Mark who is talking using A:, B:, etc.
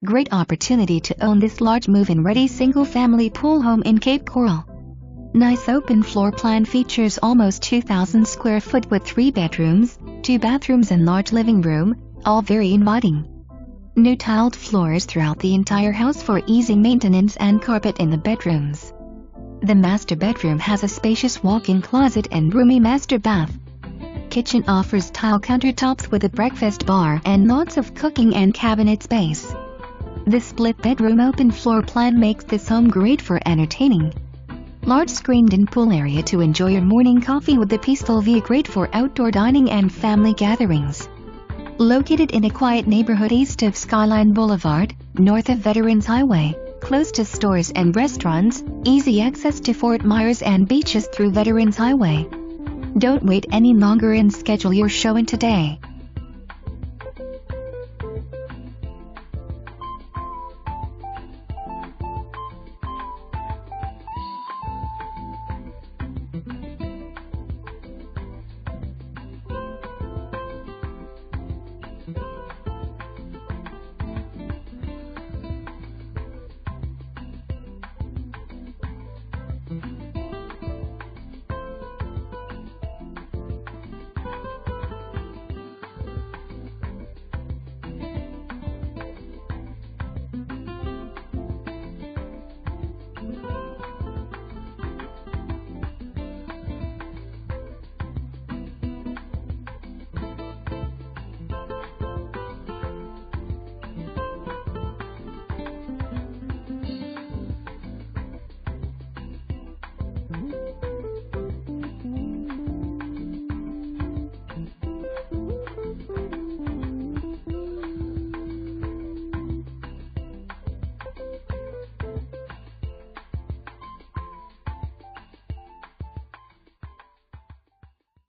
A: Great opportunity to own this large move-in-ready single-family pool home in Cape Coral. Nice open floor plan features almost 2,000 square foot with 3 bedrooms, 2 bathrooms and large living room, all very inviting. New tiled floors throughout the entire house for easy maintenance and carpet in the bedrooms. The master bedroom has a spacious walk-in closet and roomy master bath. Kitchen offers tile countertops with a breakfast bar and lots of cooking and cabinet space. The split bedroom open floor plan makes this home great for entertaining. Large screened-in pool area to enjoy your morning coffee with a peaceful view, great for outdoor dining and family gatherings. Located in a quiet neighborhood east of Skyline Boulevard, north of Veterans Highway, close to stores and restaurants, easy access to Fort Myers and beaches through Veterans Highway. Don't wait any longer and schedule your showing today.